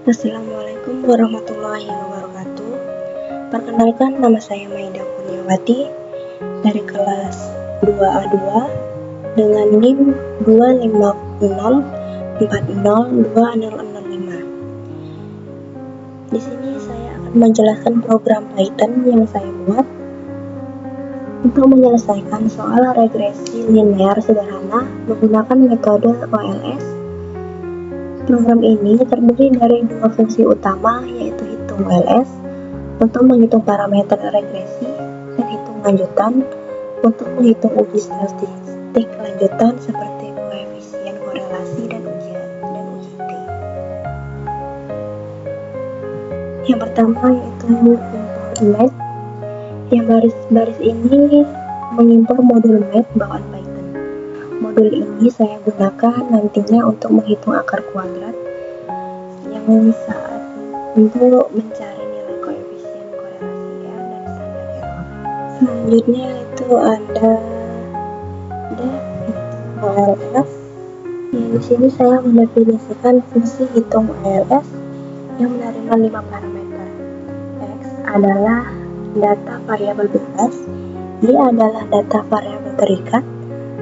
Assalamualaikum warahmatullahi wabarakatuh. Perkenalkan, nama saya Maida Kurniawati dari kelas 2A2 dengan NIM 256402005. Di sini saya akan menjelaskan program Python yang saya buat untuk menyelesaikan soal regresi linear sederhana menggunakan metode OLS. Program ini terdiri dari dua fungsi utama, yaitu hitung OLS untuk menghitung parameter regresi dan hitung lanjutan untuk menghitung uji statistik lanjutan seperti koefisien korelasi dan uji T. Yang pertama yaitu import math. Yang baris-baris ini mengimpor modul math bawaan Python. Modul ini saya gunakan nantinya untuk menghitung akar kuadrat yang saat untuk mencari nilai koefisien korelasi R dan standar error. Selanjutnya itu ada OLS. Di sini saya mendefinisikan fungsi hitung OLS yang menerima 5 parameter. X adalah data variabel bebas, Y adalah data variabel terikat,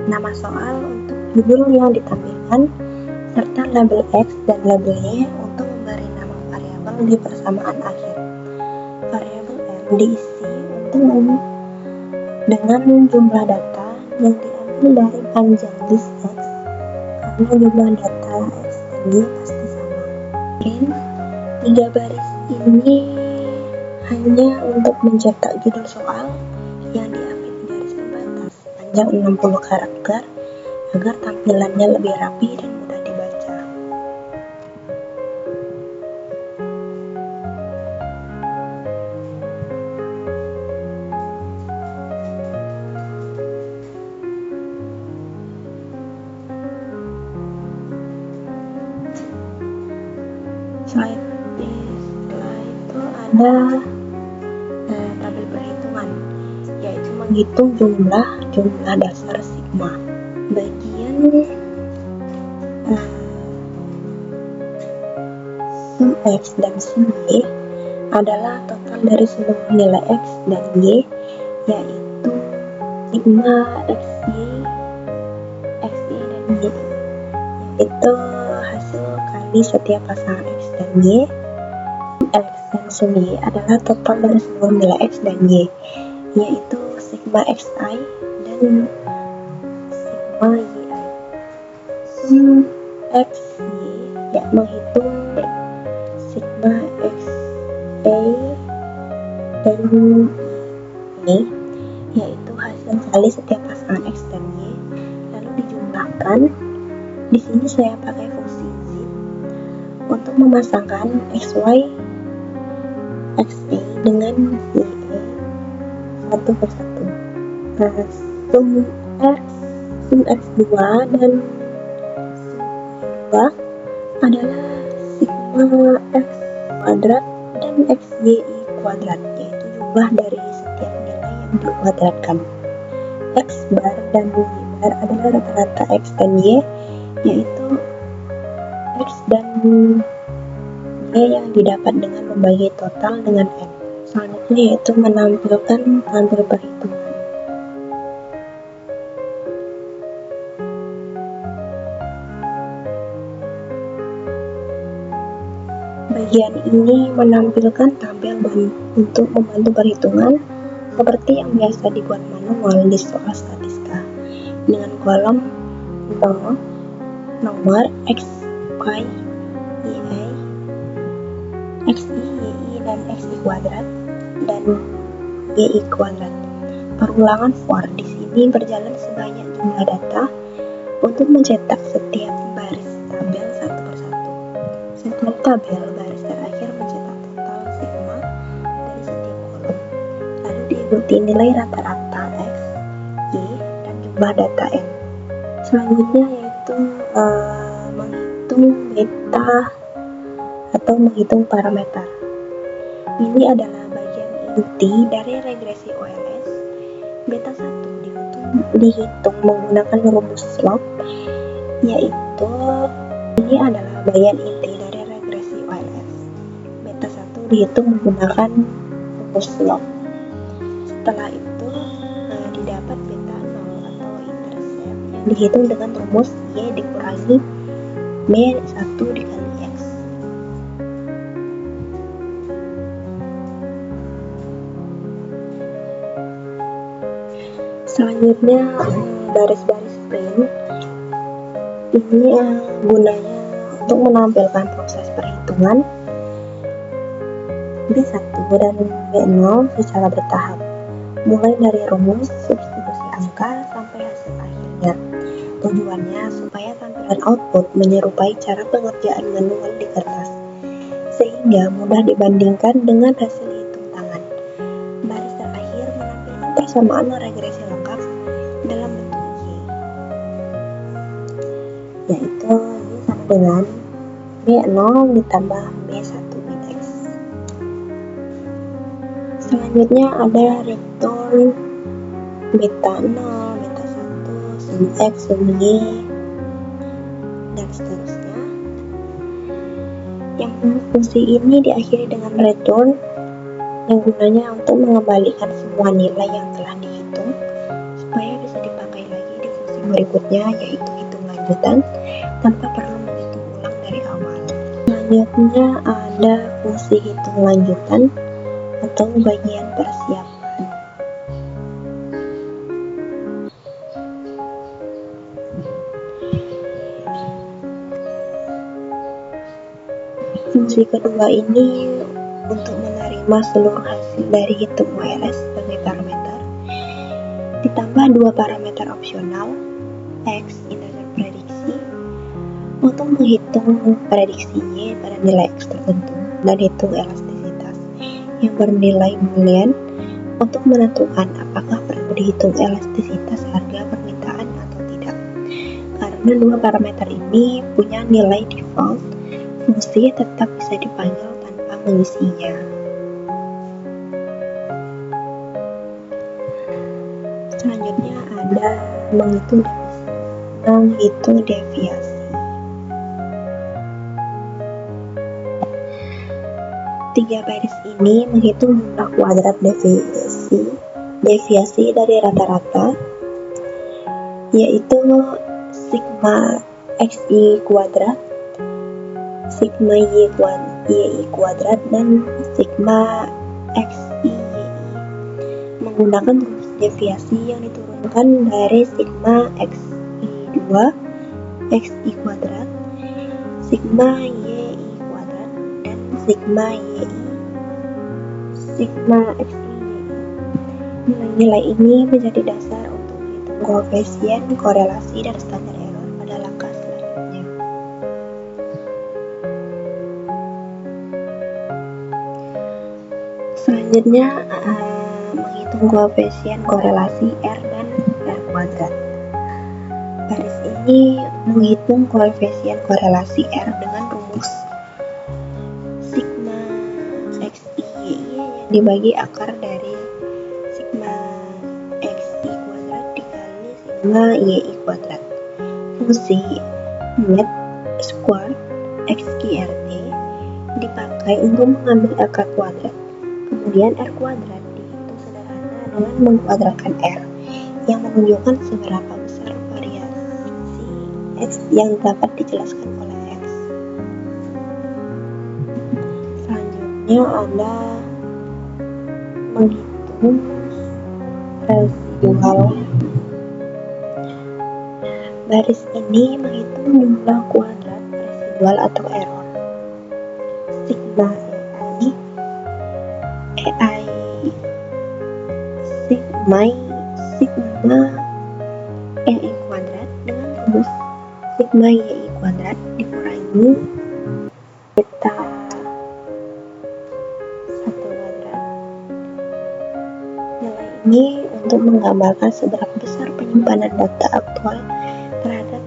nama soal untuk judul yang ditampilkan, serta label X dan label Y untuk memberi nama variabel di persamaan akhir. Variabel R diisi dengan jumlah data yang diambil dari panjang list X, karena jumlah data X dan Y pasti sama. Tiga baris ini hanya untuk mencetak judul soal yang diapit garis pembatas panjang 60 karakter agar tampilannya lebih rapi dan mudah dibaca. Setelah itu ada tabel perhitungan, yaitu menghitung jumlah dasar sigma. Bagian sum X dan sum Y adalah total dari seluruh nilai X dan Y, yaitu sigma XY dan Y, yaitu hasil kali setiap pasangan X dan Y. X dan sum Y adalah total dari seluruh nilai X dan Y, yaitu sigma XI dan sigma YI. Sum XY ya menghitung sigma XA dan Y, yaitu hasil kali setiap pasangan X dan Y, lalu dijumlahkan. Di sini saya pakai fungsi zip untuk memasangkan XY XA dengan YA satu persatu. Sum X2 dan sum Y2 adalah sigma X kuadrat dan XYI kuadrat, yaitu jumlah dari setiap nilai yang dikuadratkan. X bar dan Y bar adalah rata-rata X dan Y, yaitu X dan Y yang didapat dengan membagi total dengan N. Selanjutnya yaitu menampilkan tabel perhitungan. Bagian ini menampilkan tabel untuk membantu perhitungan seperti yang biasa dibuat manual di soal statistika, dengan kolom nomor X, Y, YI, XI, YI, dan XI kuadrat dan YI kuadrat. Perulangan for di sini berjalan sebanyak jumlah data untuk mencetak setiap baris tabel satu persatu. Setiap tabel baris terakhir mencetak total sigma dari setiap kolom, lalu diikuti nilai rata-rata X, Y, dan jumlah data N. Selanjutnya yaitu menghitung beta atau menghitung parameter. Ini adalah bagian inti dari regresi OLS. Beta 1 dihitung menggunakan rumus slope, yaitu ini adalah bagian inti dari regresi OLS. dihitung menggunakan rumus log. Setelah itu didapat beta 0 atau intercept yang dihitung dengan rumus Y dikurangi B1 dikali X. Selanjutnya baris-baris print ini gunanya untuk menampilkan proses perhitungan B1 dan B0 secara bertahap, mulai dari rumus, substitusi angka, sampai hasil akhirnya. Tujuannya supaya tampilan output menyerupai cara pengerjaan manual di kertas, sehingga mudah dibandingkan dengan hasil hitung tangan. Baris terakhir menampilkan persamaan regresi lengkap dalam bentuk Y, yaitu Y sama dengan B0 ditambah B1 bit X. Selanjutnya ada return beta 0, beta 1, sum X, sum Y, dan seterusnya. Yang fungsi ini diakhiri dengan return yang gunanya untuk mengembalikan semua nilai yang telah dihitung supaya bisa dipakai lagi di fungsi berikutnya, yaitu hitung lanjutan tanpa perlu menghitung ulang dari awal. Selanjutnya ada fungsi hitung lanjutan atau bagian persiapan. Fungsi kedua ini untuk menerima seluruh hasil dari hitung WLS sebagai parameter, ditambah dua parameter opsional, X integer prediksi, untuk menghitung prediksi Y pada nilai X tertentu, dan hitung elastisitas yang bernilai boolean untuk menentukan apakah perlu dihitung elastisitas harga permintaan atau tidak. Karena dua parameter ini punya nilai default, fungsi tetap bisa dipanggil tanpa mengisinya. Selanjutnya ada menghitung deviasi. Tiga baris ini menghitung jumlah kuadrat deviasi dari rata-rata, yaitu sigma xi kuadrat, sigma y kuadrat, dan sigma xi menggunakan rumus deviasi yang diturunkan dari sigma xi2 xi kuadrat, sigma yi kuadrat, dan sigma yi sigma xi. Nilai-nilai ini menjadi dasar untuk menghitung koefisien, korelasi, dan standar error pada langkah selanjutnya. Selanjutnya menghitung koefisien korelasi R dan R kuadrat. Baris ini menghitung koefisien korelasi R dengan rumus sigma xi yang dibagi akar dari sigma xi kuadrat dikali sigma yi kuadrat. Fungsi net squared xqrt dipakai untuk mengambil akar kuadrat. Kemudian R kuadrat dihitung sederhana dengan mengkuadratkan R, yang menunjukkan seberapa besar variasi X yang dapat dijelaskan oleh X. Selanjutnya ada menghitung residual. Baris ini menghitung jumlah kuadrat residual atau error. Sigma sigma kuadrat dengan rumus sigma yi kuadrat dikurangi beta 1 kuadrat. Nilai ini untuk menggambarkan seberapa besar penyimpanan data aktual terhadap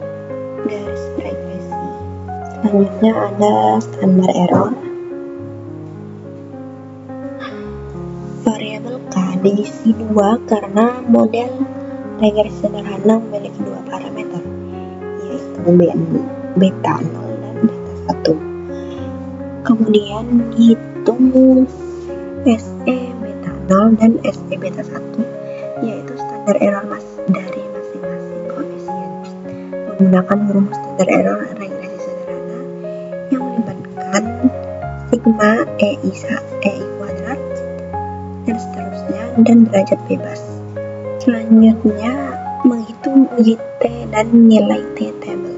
garis regresi. Selanjutnya ada standar error. Variabel K diisi 2 karena model regresi sederhana memiliki dua parameter, yaitu beta 0 dan beta 1. Kemudian yaitu SE beta 0 dan SE beta 1, yaitu standar error dari masing-masing koefisien menggunakan rumus standar error regresi sederhana yang melibatkan sigma EI kuadrat dan seterusnya dan derajat bebas. Selanjutnya menghitung YT dan nilai T table.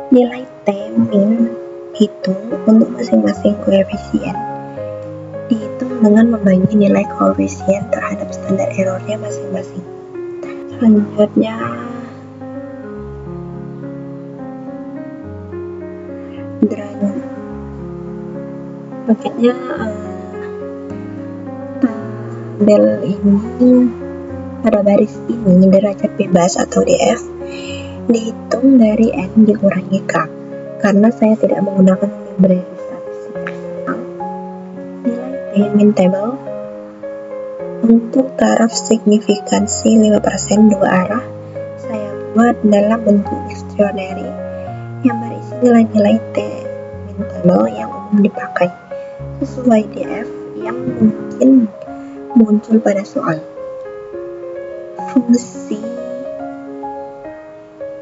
Nilai T min hitung untuk masing-masing koefisien dihitung dengan membagi nilai koefisien terhadap standar errornya masing-masing. Selanjutnya derajat paketnya tabel ini pada baris ini derajat bebas atau DF dihitung dari N dikurangi K karena saya tidak menggunakan library statistik eksternal. Nilai T min table untuk taraf signifikansi 5% dua arah saya buat dalam bentuk dictionary yang berisi nilai-nilai T min table yang umum dipakai sesuai DF yang mungkin muncul pada soal. Fungsi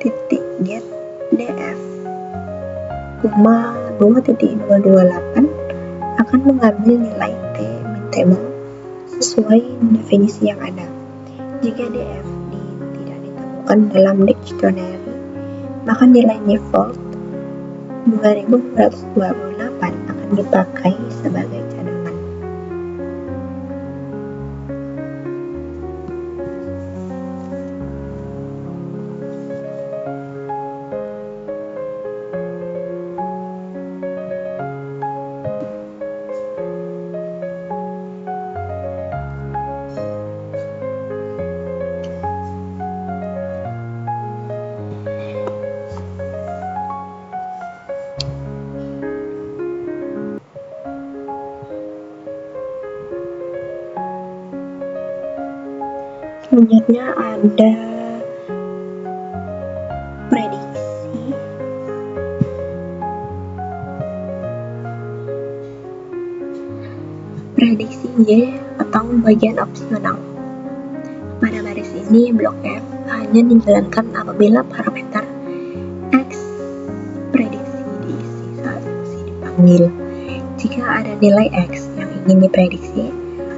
titik get DF, 2.228 akan mengambil nilai T min table sesuai definisi yang ada. Jika DF tidak ditemukan dalam dictionary, maka nilai default 2228 akan dipakai sebagai cadangan. Selanjutnya ada prediksi Y atau bagian opsional. Pada baris ini blok F hanya dijalankan apabila parameter X prediksi diisi saat fungsi dipanggil. Jika ada nilai X yang ingin diprediksi,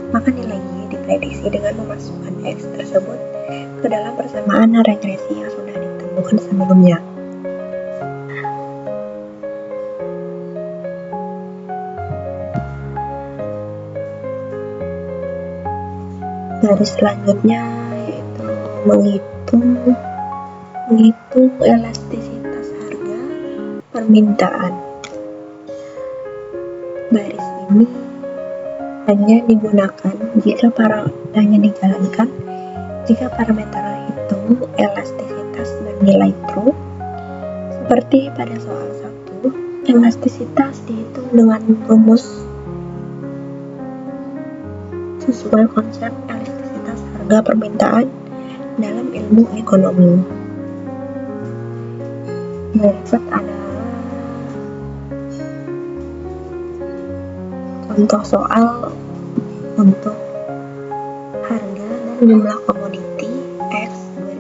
maka nilai Y diprediksi dengan memasukkan X tersebut ke dalam persamaan regresi yang sudah ditemukan sebelumnya. Baris selanjutnya yaitu menghitung elastisitas harga permintaan. Baris ini hanya dijalankan jika parameter hitung elastisitas bernilai true. Seperti pada soal 1, elastisitas dihitung dengan rumus sesuai konsep elastisitas harga permintaan dalam ilmu ekonomi. Berikut adalah contoh soal untuk harga dan jumlah komoditi X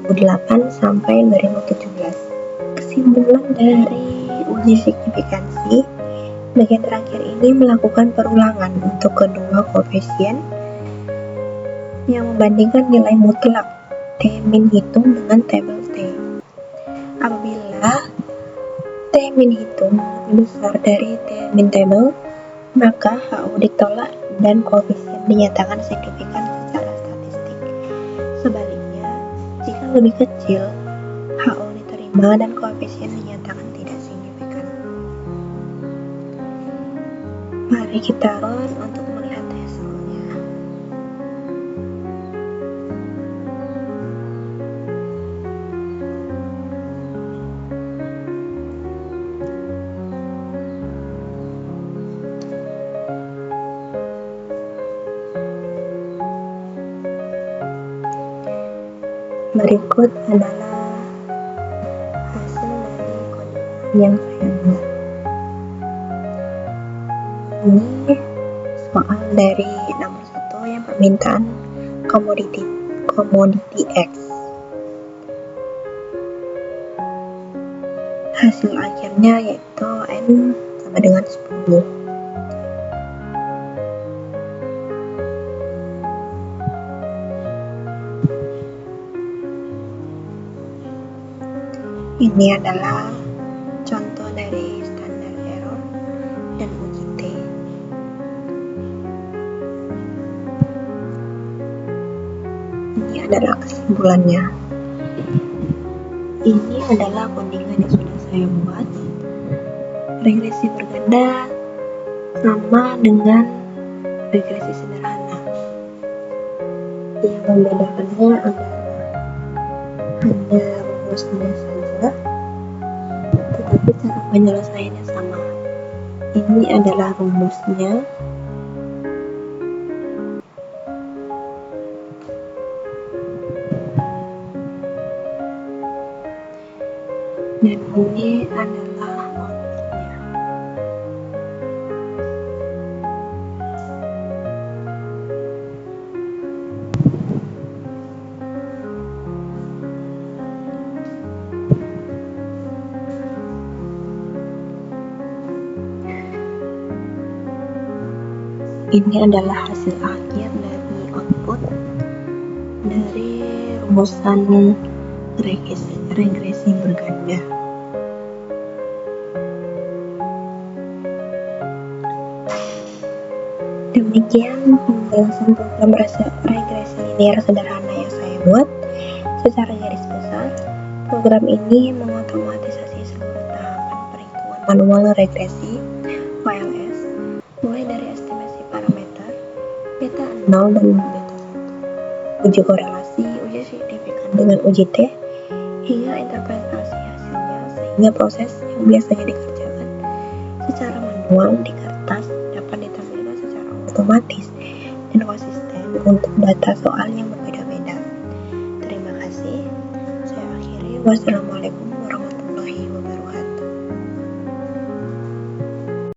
2008 sampai 2017. Kesimpulan dari uji signifikansi, bagian terakhir ini melakukan perulangan untuk kedua koefisien yang membandingkan nilai mutlak T min hitung dengan tabel T. Apabila T min hitung lebih besar dari T min table, maka HU ditolak dan koefisien dinyatakan signifikan secara statistik. Sebaliknya, jika lebih kecil, HU diterima dan koefisien dinyatakan tidak signifikan. Mari kita run untuk melihat hasilnya. Berikut adalah hasil dari yang saya buat. Ini soal dari nomor 1 yang permintaan komoditi X. Hasil akhirnya yaitu N sama dengan 10. Ini adalah contoh dari standar error dan uji T. Ini adalah kesimpulannya. Ini adalah codingan yang sudah saya buat. Regresi berganda sama dengan regresi sederhana. Yang membedakannya adalah hanya rumusnya saja, tetapi cara penyelesaiannya sama. Ini adalah rumusnya. Dan ini adalah outputnya. Ini adalah hasil akhir dari output dari rumusan regresi berganda. Demikian penjelasan program regresi linear sederhana yang saya buat. Secara garis besar, program ini mengotomatisasi seluruh tahapan perhitungan manual regresi OLS, mulai dari estimasi parameter, beta 0 dan beta 1, uji korelasi, uji signifikan dengan uji T, hingga interpretasi hasilnya, sehingga proses yang biasanya dikerjakan secara manual di kertas dapat ditampilkan secara otomatis dan konsisten untuk data soal yang berbeda-beda. Terima kasih. Saya akhiri. Wassalamualaikum